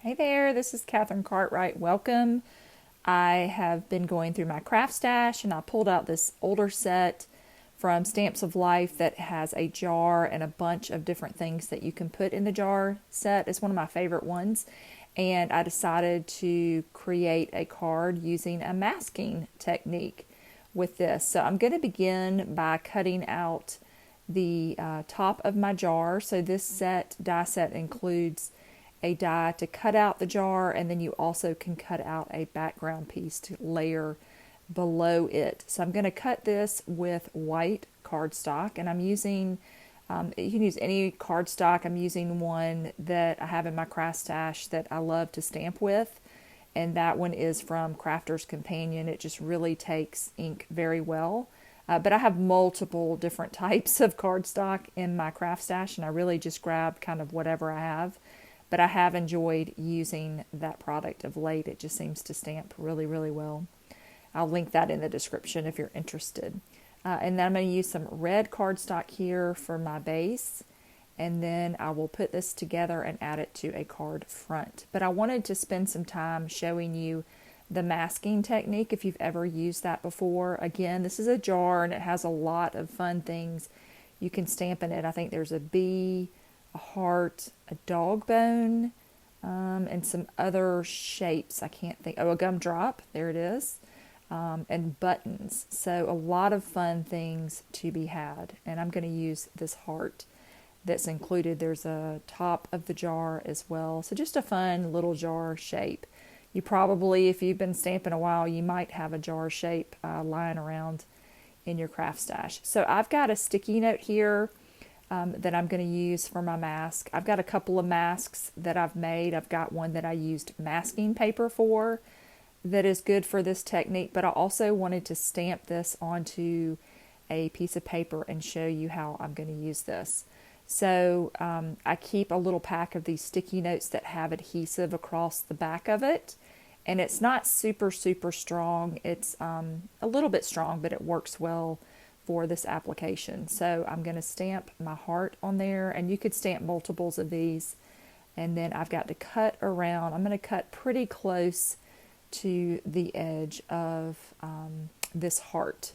Hey there, this is Katherine Cartwright. Welcome. I have been going through my craft stash and I pulled out this older set from Stamps of Life that has a jar and a bunch of different things that you can put in the jar set. It's one of my favorite ones. And I decided to create a card using a masking technique with this. So I'm going to begin by cutting out the top of my jar. So this die set includes a die to cut out the jar, and then you also can cut out a background piece to layer below it. So I'm going to cut this with white cardstock, and I'm using, you can use any cardstock. I'm using one that I have in my craft stash that I love to stamp with, and that one is from Crafter's Companion. It just really takes ink very well. But I have multiple different types of cardstock in my craft stash, and I really just grab kind of whatever I have. But I have enjoyed using that product of late. It just seems to stamp really, really well. I'll link that in the description if you're interested. And then I'm going to use some red cardstock here for my base. And then I will put this together and add it to a card front. But I wanted to spend some time showing you the masking technique if you've ever used that before. Again, this is a jar and it has a lot of fun things you can stamp in it. I think there's a bee, a heart, a dog bone, and some other shapes. I can't think. Oh, a gumdrop. There it is. And buttons. So a lot of fun things to be had. And I'm going to use this heart that's included. There's a top of the jar as well. So just a fun little jar shape. You probably, if you've been stamping a while, you might have a jar shape lying around in your craft stash. So I've got a sticky note here that I'm going to use for my mask. I've got a couple of masks that I've made. I've got one that I used masking paper for that is good for this technique, but I also wanted to stamp this onto a piece of paper and show you how I'm going to use this. So I keep a little pack of these sticky notes that have adhesive across the back of it, and it's not super, super strong. It's a little bit strong, but it works well for this application. So I'm going to stamp my heart on there, and you could stamp multiples of these. And then I've got to cut around. I'm going to cut pretty close to the edge of this heart.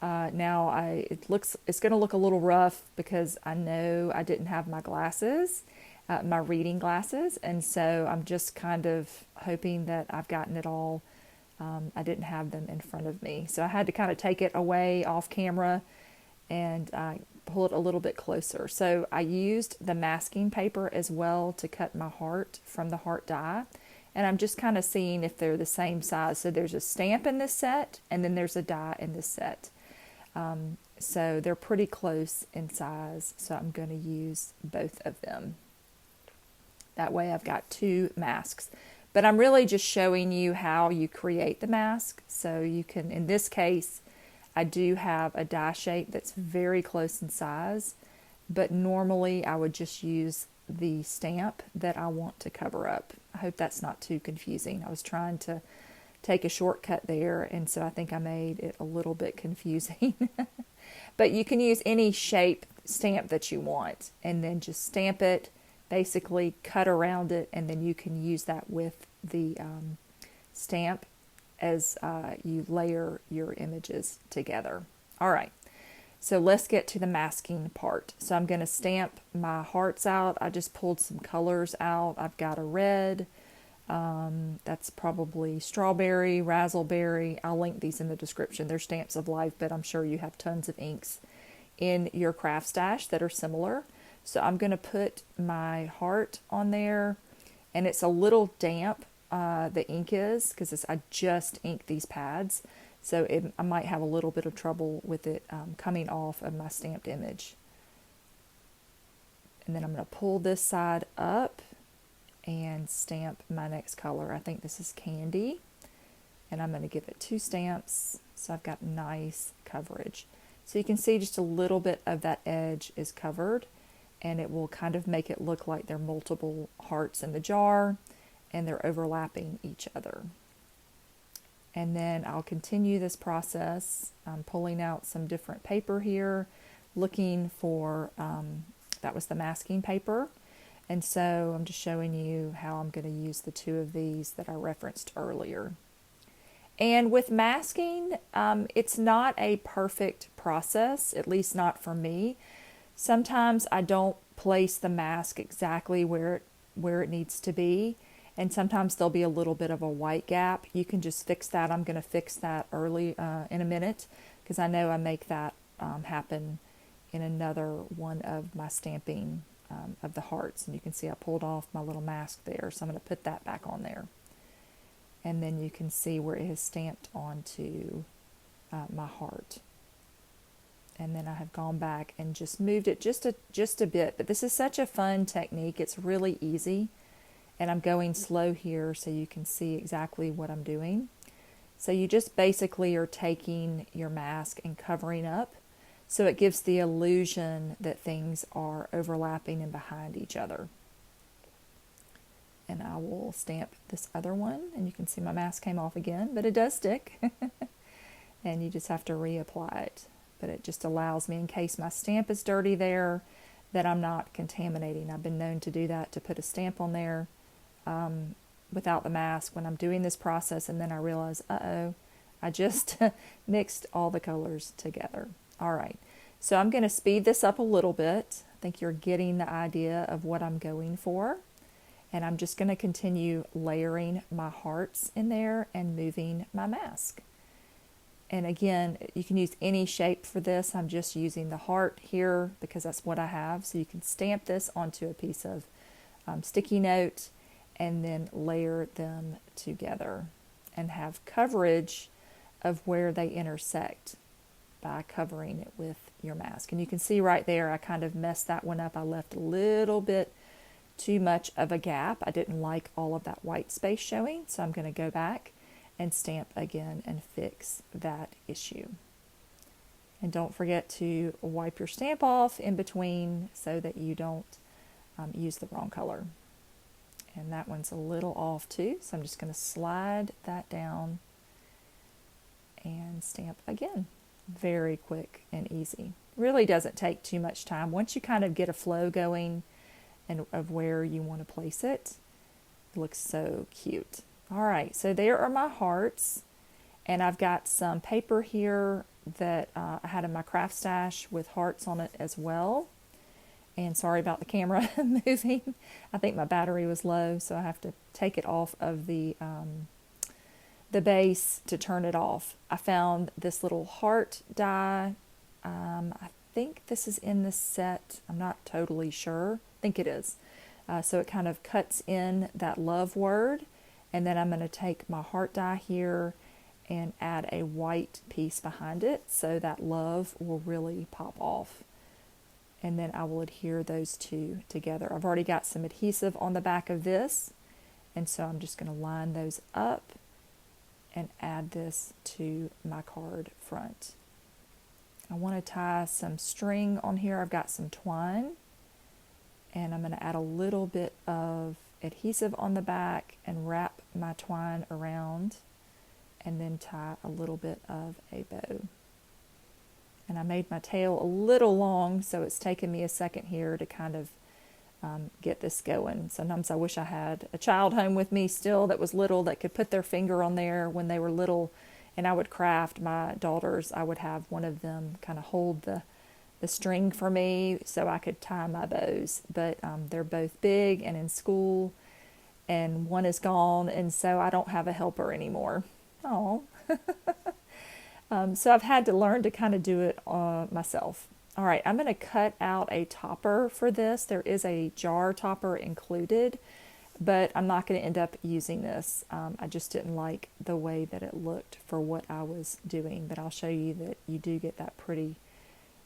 Now it's going to look a little rough because I know I didn't have my glasses, my reading glasses, and so I'm just kind of hoping that I've gotten it all. I didn't have them in front of me. So I had to kind of take it away off camera and pull it a little bit closer. So I used the masking paper as well to cut my heart from the heart die. And I'm just kind of seeing if they're the same size. So there's a stamp in this set and then there's a die in this set. So they're pretty close in size. So I'm going to use both of them. That way I've got two masks. But I'm really just showing you how you create the mask. So you can, in this case, I do have a die shape that's very close in size, but normally I would just use the stamp that I want to cover up. I hope that's not too confusing. I was trying to take a shortcut there, and so I think I made it a little bit confusing. But you can use any shape stamp that you want, and then just stamp it, basically cut around it, and then you can use that with the stamp as you layer your images together. All right, so let's get to the masking part. So I'm going to stamp my hearts out. I just pulled some colors out. I've got a red, that's probably strawberry, razzleberry. I'll link these in the description. They're Stamps of Life, but I'm sure you have tons of inks in your craft stash that are similar. So I'm going to put my heart on there, and it's a little damp, the ink is, because I just inked these pads. So I might have a little bit of trouble with it coming off of my stamped image. And then I'm going to pull this side up and stamp my next color. I think this is Candy. And I'm going to give it 2 stamps so I've got nice coverage. So you can see just a little bit of that edge is covered, and it will kind of make it look like there are multiple hearts in the jar and they're overlapping each other. And then I'll continue this process. I'm pulling out some different paper here, looking for, that was the masking paper. And so I'm just showing you how I'm going to use the two of these that I referenced earlier. And with masking, it's not a perfect process, at least not for me. Sometimes I don't place the mask exactly where it needs to be, and sometimes there'll be a little bit of a white gap. You can just fix that. I'm going to fix that early in a minute, because I know I make that happen in another one of my stamping of the hearts. And you can see I pulled off my little mask there, so I'm going to put that back on there. And then you can see where it has stamped onto my heart. And then I have gone back and just moved it just a bit. But this is such a fun technique. It's really easy. And I'm going slow here so you can see exactly what I'm doing. So you just basically are taking your mask and covering up, so it gives the illusion that things are overlapping and behind each other. And I will stamp this other one, and you can see my mask came off again, but it does stick. And you just have to reapply it. But it just allows me, in case my stamp is dirty there, that I'm not contaminating. I've been known to do that, to put a stamp on there without the mask when I'm doing this process, and then I realize, uh-oh, I just mixed all the colors together. All right, so I'm going to speed this up a little bit. I think you're getting the idea of what I'm going for. And I'm just going to continue layering my hearts in there and moving my mask. And again, you can use any shape for this. I'm just using the heart here because that's what I have. So you can stamp this onto a piece of sticky note and then layer them together and have coverage of where they intersect by covering it with your mask. And you can see right there, I kind of messed that one up. I left a little bit too much of a gap. I didn't like all of that white space showing, so I'm going to go back and stamp again and fix that issue. And don't forget to wipe your stamp off in between so that you don't use the wrong color. And that one's a little off too, so I'm just going to slide that down and stamp again. Very quick and easy. Really doesn't take too much time. Once you kind of get a flow going and of where you want to place it, it looks so cute. All right, so there are my hearts, and I've got some paper here that I had in my craft stash with hearts on it as well. And sorry about the camera moving. I think my battery was low, so I have to take it off of the base to turn it off. I found this little heart die. I think this is in the set. I'm not totally sure. I think it is. So it kind of cuts in that love word. And then I'm going to take my heart die here and add a white piece behind it so that love will really pop off. And then I will adhere those two together. I've already got some adhesive on the back of this, and so I'm just going to line those up and add this to my card front. I want to tie some string on here. I've got some twine, and I'm going to add a little bit of adhesive on the back and wrap my twine around, and then tie a little bit of a bow. And I made my tail a little long, so it's taken me a second here to kind of get this going. Sometimes I wish I had a child home with me still that was little, that could put their finger on there when they were little, and I would craft my daughters. I would have one of them kind of hold the string for me so I could tie my bows. But they're both big and in school, and one is gone, and so I don't have a helper anymore. Oh. So I've had to learn to kind of do it myself. All right, I'm going to cut out a topper for this. There is a jar topper included, but I'm not going to end up using this. I just didn't like the way that it looked for what I was doing, but I'll show you that you do get that pretty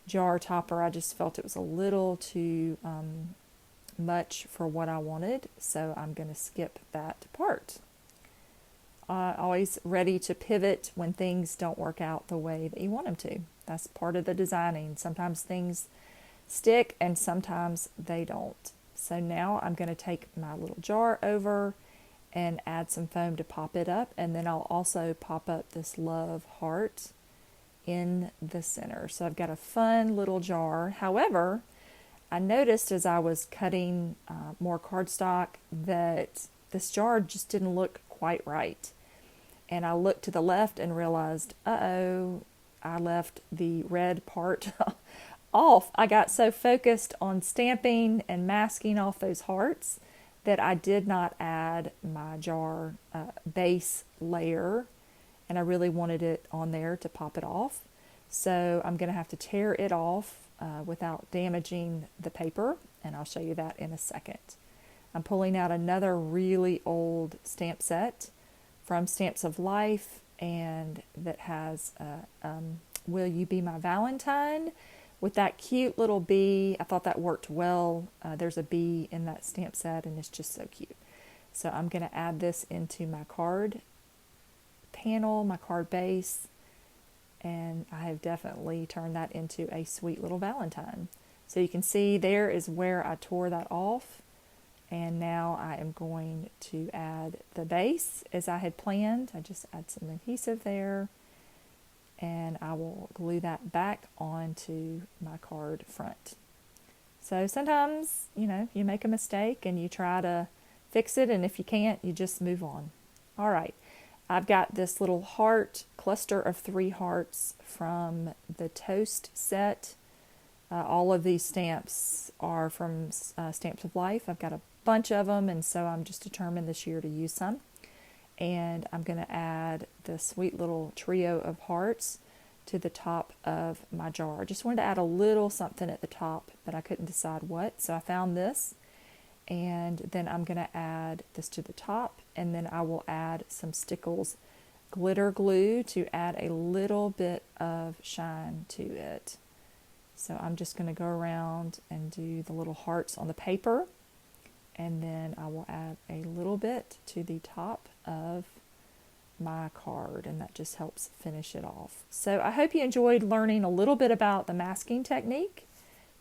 jar topper. I just felt it was a little too much for what I wanted, so I'm going to skip that part. Always ready to pivot when things don't work out the way that you want them to. That's part of the designing. Sometimes things stick and sometimes they don't. So now I'm going to take my little jar over and add some foam to pop it up, and then I'll also pop up this love heart in the center. So I've got a fun little jar. However, I noticed as I was cutting more cardstock that this jar just didn't look quite right. And I looked to the left and realized, uh-oh, I left the red part off. I got so focused on stamping and masking off those hearts that I did not add my jar base layer, and I really wanted it on there to pop it off. So I'm going to have to tear it off without damaging the paper, and I'll show you that in a second. I'm pulling out another really old stamp set from Stamps of Life, and that has Will You Be My Valentine with that cute little bee. I thought that worked well. There's a bee in that stamp set, and it's just so cute. So I'm going to add this into my card panel, my card base, and I have definitely turned that into a sweet little Valentine. So you can see there is where I tore that off, and now I am going to add the base as I had planned. I just add some adhesive there, and I will glue that back onto my card front. So sometimes, you make a mistake and you try to fix it, and if you can't, you just move on. All right. I've got this little heart, cluster of 3 hearts from the Toast set. All of these stamps are from Stamps of Life. I've got a bunch of them, and so I'm just determined this year to use some. And I'm going to add the sweet little trio of hearts to the top of my jar. I just wanted to add a little something at the top, but I couldn't decide what, so I found this. And then I'm going to add this to the top, and then I will add some Stickles glitter glue to add a little bit of shine to it. So I'm just going to go around and do the little hearts on the paper, and then I will add a little bit to the top of my card, and that just helps finish it off. So I hope you enjoyed learning a little bit about the masking technique.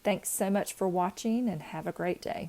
Thanks so much for watching, and have a great day.